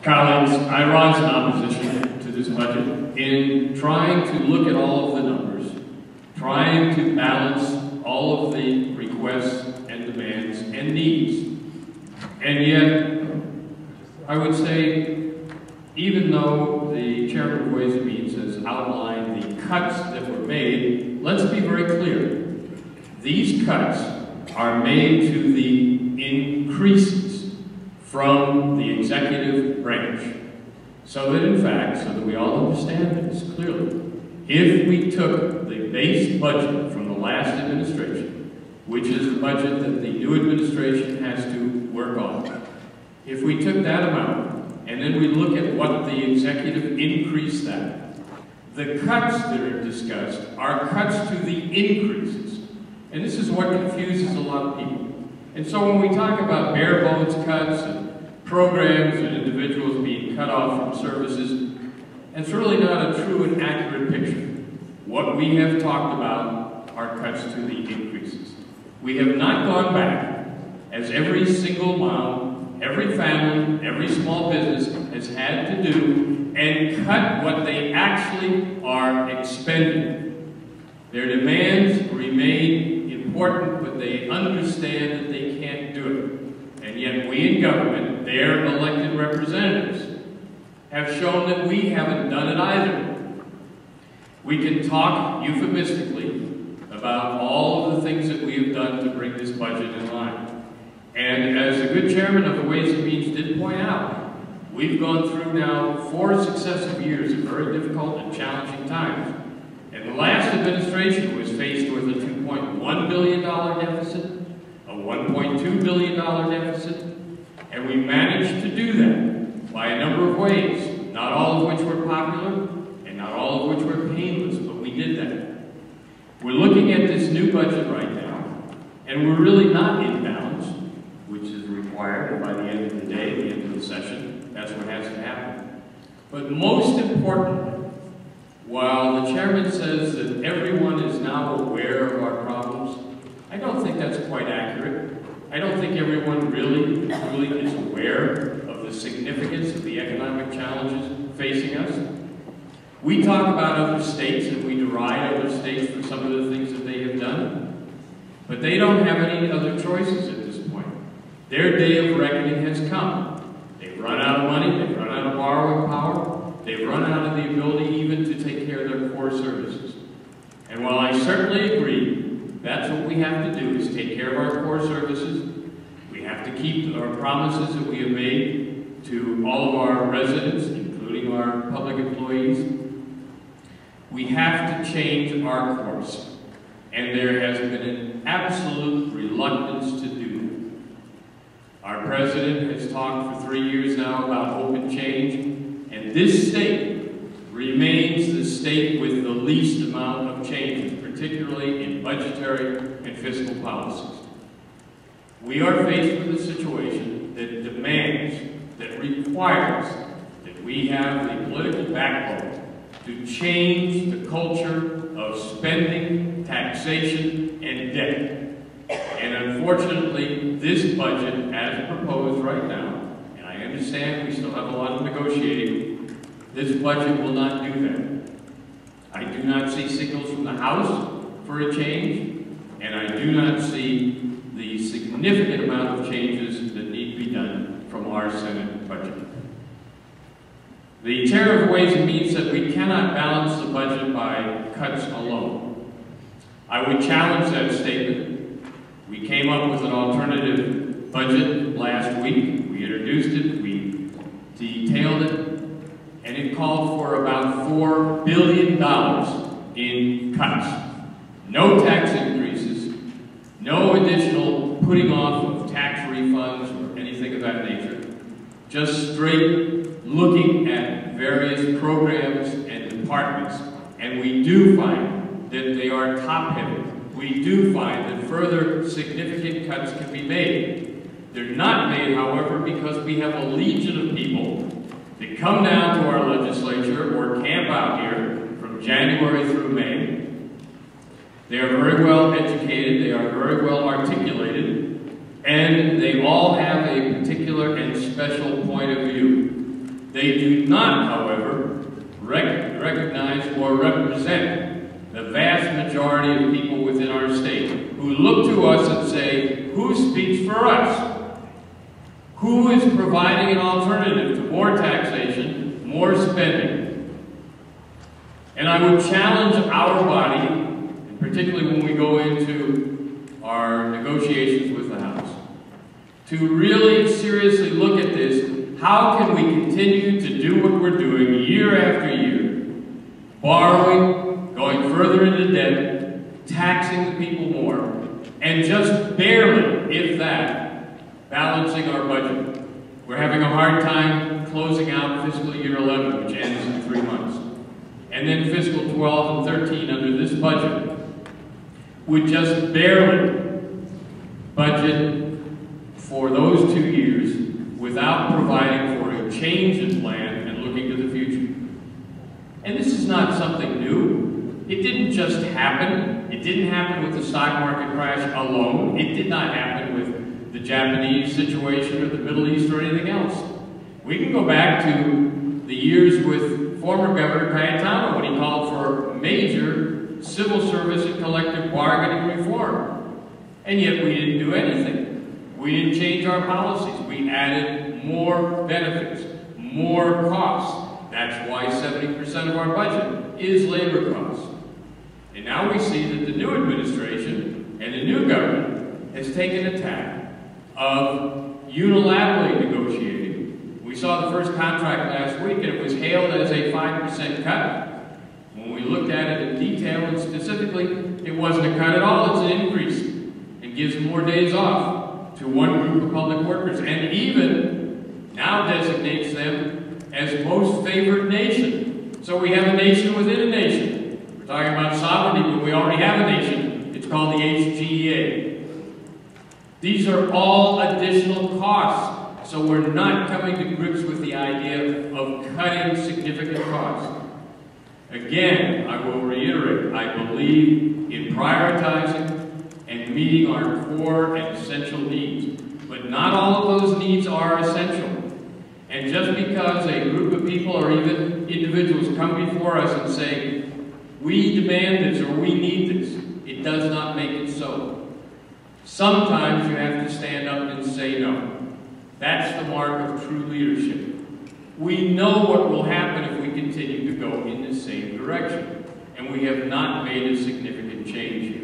Colleagues, I rise in opposition to this budget in trying to look at all of the numbers, trying to balance all of the requests and demands and needs. And yet, I would say, even though the Chairman of Ways and Means has outlined the cuts that were made, let's be very clear. These cuts are made to the increases from the executive branch. So that in fact, so that we all understand this clearly, if we took the base budget from the last administration, which is the budget that the new administration has to work on, if we took that amount and then we look at what the executive increased that, the cuts that are discussed are cuts to the increases. And this is what confuses a lot of people. And so when we talk about bare bones cuts and programs and individuals being cut off from services, it's really not a true and accurate picture. What we have talked about are cuts to the increases. We have not gone back, as every single mom, every family, every small business has had to do, and cut what they actually are expending. Their demands remain important, but they understand that they can't do it. And yet we in government, their elected representatives, have shown that we haven't done it either. We can talk euphemistically about all of the things that we have done to bring this budget in line. And as the good chairman of the Ways and Means did point out, we've gone through now 4 successive years of very difficult and challenging times. And the last administration was faced with a $2.1 billion deficit, a $1.2 billion deficit, and we managed to do that by a number of ways, not all of which were popular, and not all of which were painless, but we did that. We're looking at this new budget right now, and we're really not in balance, which is required by the end of the day, the end of the session. That's what has to happen. But most importantly, while the chairman says that everyone is now aware of our problems, I don't think that's quite accurate. I don't think everyone really is aware of the significance of the economic challenges facing us. We talk about other states and we deride other states for some of the things that they have done, but they don't have any other choices at this point. Their day of reckoning has come. They've run out of money, they've run out of borrowing power, they've run out of the ability even to take care of their core services. And while I certainly agree that's what we have to do, is take care of our core services, we have to keep our promises that we have made to all of our residents, including our public employees, we have to change our course. And there has been an absolute reluctance to do that. Our president has talked for 3 years now about hope and change, and this state remains the state with the least amount of changes, particularly in budgetary and fiscal policies. We are faced with a situation that demands, that requires, that we have the political backbone to change the culture of spending, taxation, and debt. And unfortunately, this budget, as proposed right now, and I understand we still have a lot of negotiating, this budget will not do that. I do not see signals from the House for a change, and I do not see the significant amount of changes that need to be done from our Senate budget. The Chair of Ways and Means said we cannot balance the budget by cuts alone. I would challenge that statement. We came up with an alternative budget last week. We introduced it, we detailed it, and it called for about $4 billion in cuts. No tax increases, no additional putting off of tax refunds or anything of that nature. Just straight looking at various programs and departments. And we do find that they are top-heavy. We do find that further significant cuts can be made. They're not made, however, because we have a legion of people that come down to our legislature or camp out here from January through May. They are very well educated, they are very well articulated, and they all have a particular and special point of view. They do not, however, recognize or represent the vast majority of people within our state who look to us and say, who speaks for us? Who is providing an alternative to more taxation, more spending? And I would challenge our body, and particularly when we go into our negotiations with the House, to really seriously look at this. How can we continue to do what we're doing year after year, borrowing, going further into debt, taxing the people more, and just barely, if that, balancing our budget? We're having a hard time closing out fiscal year 11, which ends in 3 months. And then fiscal 12 and 13 under this budget would just barely budget for those 2 years without providing for a change in plan and looking to the future. And this is not something new. It didn't just happen. It didn't happen with the stock market crash alone. It did not happen with the Japanese situation or the Middle East or anything else. We can go back to the years with former Governor Cayetano when he called for major civil service and collective bargaining reform. And yet we didn't do anything. We didn't change our policies. We added more benefits, more costs. That's why 70% of our budget is labor costs. And now we see that the new administration and the new government has taken a tack of unilaterally negotiating. We saw the first contract last week, and it was hailed as a 5% cut. When we looked at it in detail and specifically, it wasn't a cut at all, it's an increase. It gives more days off to one group of public workers, and even now designates them as most favored nation. So we have a nation within a nation. We're talking about sovereignty, but we already have a nation. It's called the HGEA. These are all additional costs, so we're not coming to grips with the idea of cutting significant costs. Again, I will reiterate, I believe in prioritizing and meeting our core and essential needs. But not all of those needs are essential. And just because a group of people or even individuals come before us and say, we demand this or we need this, it does not make it so. Sometimes you have to stand up and say no. That's the mark of true leadership. We know what will happen if we continue to go in the same direction. And we have not made a significant change here.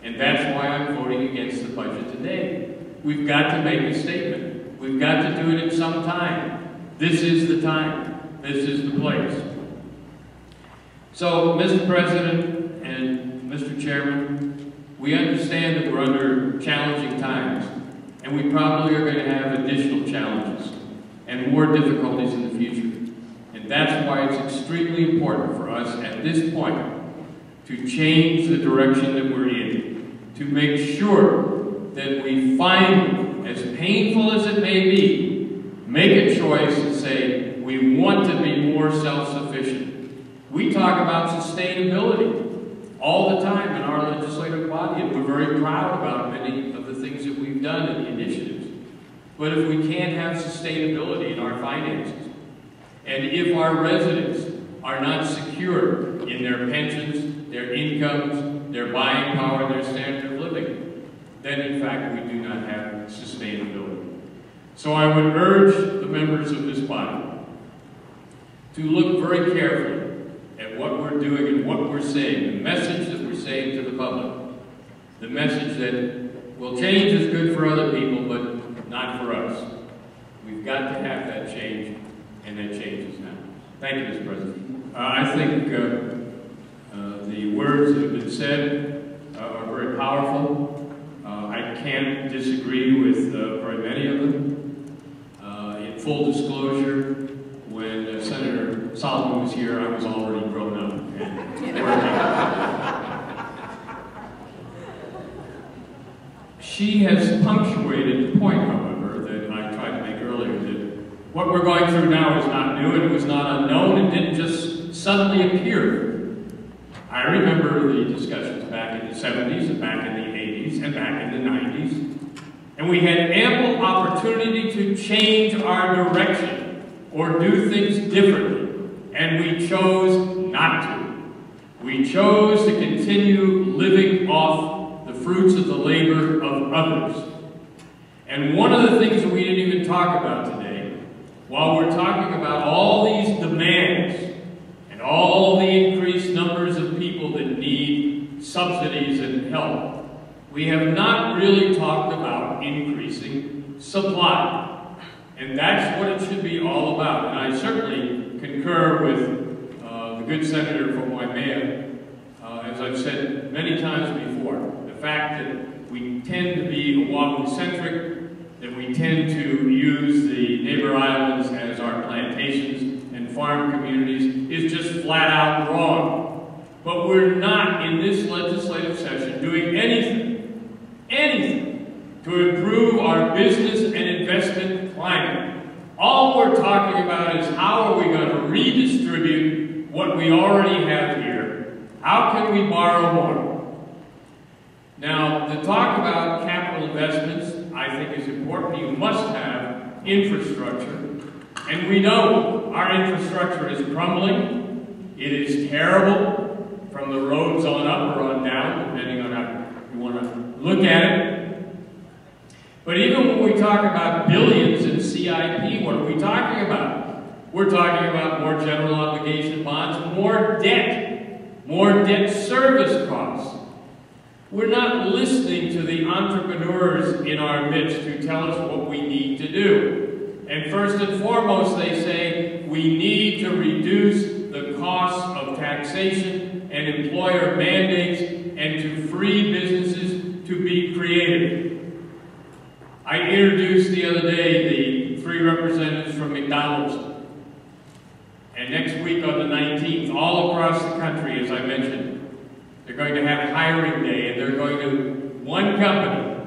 And that's why I'm voting against the budget today. We've got to make a statement. We've got to do it at some time. This is the time. This is the place. So, Mr. President and Mr. Chairman, we understand that we're under challenging times, and we probably are going to have additional challenges and more difficulties in the future. And that's why it's extremely important for us at this point to change the direction that we're in, to make sure that we finally, as painful as it may be, make a choice and say, we want to be more self-sufficient. We talk about sustainability all the time in our legislative body, and we're very proud about many of the things that we've done in the initiatives. But if we can't have sustainability in our finances, and if our residents are not secure in their pensions, their incomes, their buying power, their standard of living, then in fact we do not have sustainability. So I would urge the members of this body to look very carefully at what we're doing and what we're saying, the message that we're saying to the public, the message that, well, change is good for other people, but not for us. We've got to have that change, and that change is now. Thank you, Mr. President. I think the words that have been said are very powerful. I can't disagree with very many of them. In full disclosure, when Senator Slom was here, I was already grown up and working. She has punctuated the point, however, that I tried to make earlier, that what we're going through now is not new, and it was not unknown, and didn't just suddenly appear. I remember the discussions back in the 70s and back in the 80s and back in the 90s. And we had ample opportunity to change our direction or do things differently, and we chose not to. We chose to continue living off the fruits of the labor of others. And one of the things that we didn't even talk about today, while we're talking about all these demands and all the increased numbers of people that need subsidies and help, we have not really talked about increasing supply. And that's what it should be all about. And I certainly concur with the good senator from Waimea, as I've said many times before, the fact that we tend to be Oahu-centric, that we tend to use the neighbor islands as our plantations and farm communities is just flat out wrong. But we're not in this legislative session doing anything to improve our business and investment climate. All we're talking about is how are we going to redistribute what we already have here? How can we borrow more? Now, to talk about capital investments, I think is important. You must have infrastructure. And we know our infrastructure is crumbling. It is terrible from the roads on up or on down, depending on how you want to look at it. But even when we talk about billions in CIP, what are we talking about? We're talking about more general obligation bonds, more debt service costs. We're not listening to the entrepreneurs in our midst who tell us what we need to do. And first and foremost, they say we need to reduce the costs of taxation and employer mandates and to free businesses to be creative. I introduced the other day the 3 representatives from McDonald's. And next week on the 19th, all across the country, as I mentioned, they're going to have hiring day, and they're going to, one company,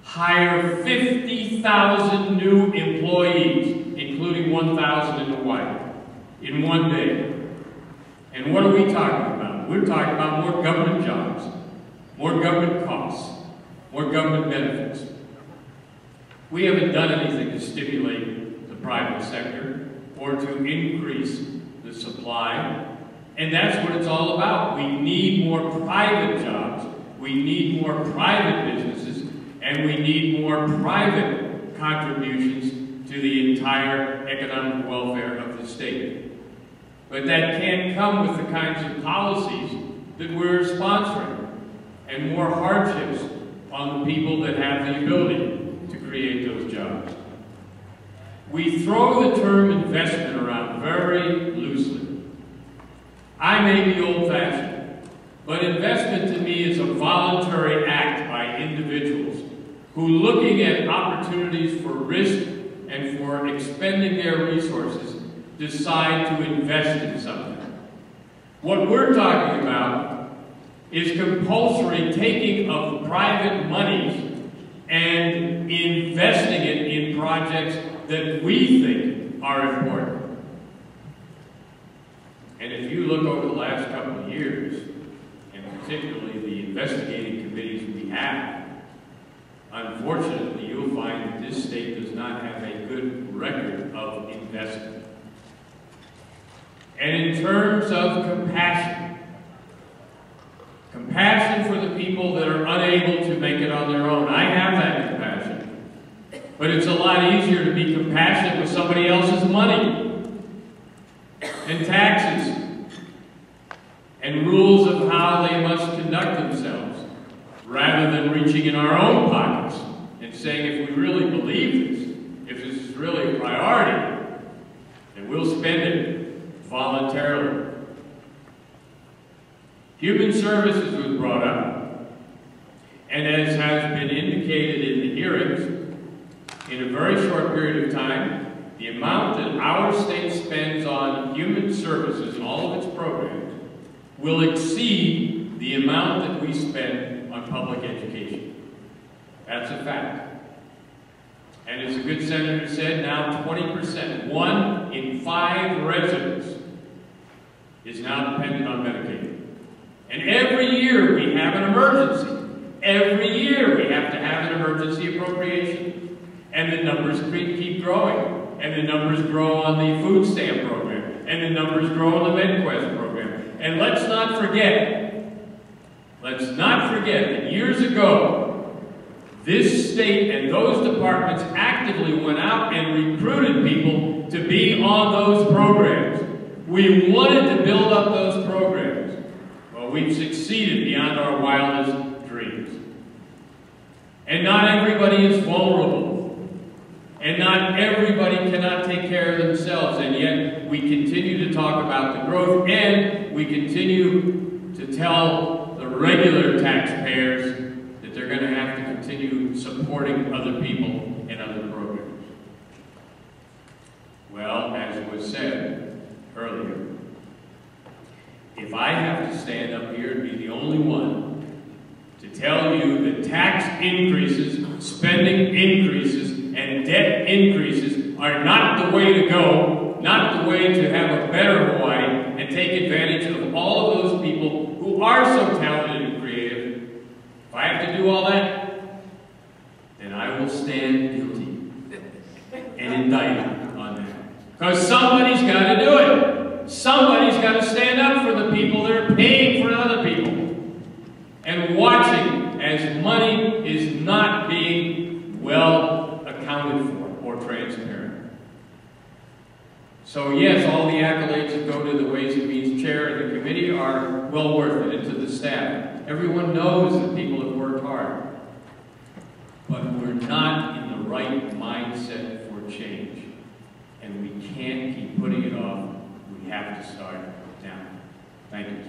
hire 50,000 new employees, including 1,000 in Hawaii, in one day. And what are we talking about? We're talking about more government jobs, more government costs, more government benefits. We haven't done anything to stimulate the private sector or to increase the supply, and that's what it's all about. We need more private jobs, we need more private businesses, and we need more private contributions to the entire economic welfare of the state. But that can't come with the kinds of policies that we're sponsoring, and more hardships on the people that have the ability to create those jobs. We throw the term investment around very loosely. I may be old-fashioned, but investment to me is a voluntary act by individuals who, looking at opportunities for risk and for expending their resources, decide to invest in something. What we're talking about is compulsory taking of private monies and investing it in projects that we think are important. And if you look over the last couple of years, and particularly the investigating committees we have, unfortunately you'll find that this state does not have a good record of investment. And in terms of compassion for the people that are unable to make it on their own. I have that compassion. But it's a lot easier to be compassionate with somebody else's money and taxes and rules of how they must conduct themselves, rather than reaching in our own pockets and saying, if we really believe this, if this is really a priority, then we'll spend it voluntarily. Human services was brought up, and as has been indicated in the hearings, in a very short period of time, the amount that our state spends on human services and all of its programs will exceed the amount that we spend on public education. That's a fact. And as a good senator said, now 20%, 1 in 5 residents is now dependent on Medicaid. And every year we have an emergency. Every year we have to have an emergency appropriation. And the numbers keep growing. and the numbers grow on the food stamp program, and the numbers grow on the MedQuest program. And let's not forget that years ago, this state and those departments actively went out and recruited people to be on those programs. We wanted to build up those programs. Well, we've succeeded beyond our wildest dreams. And not everybody is vulnerable. And not everybody cannot take care of themselves. And yet, we continue to talk about the growth, and we continue to tell the regular taxpayers that they're going to have to continue supporting other people and other programs. Well, as was said earlier, if I have to stand up here and be the only one to tell you that tax increases, spending increases, and debt increases are not the way to go, not the way to have a better Hawaii and take advantage of all of those people who are so talented and creative, if I have to do all that, then I will stand guilty and indicted on that. Because somebody's got to do it. Somebody's got to stand up for the people that are paying for other people and watching as money is not being well accounted for or transparent. So yes, all the accolades that go to the Ways and Means Chair and the committee are well worth it, and to the staff. Everyone knows that people have worked hard. But we're not in the right mindset for change. And we can't keep putting it off. We have to start now. Thank you.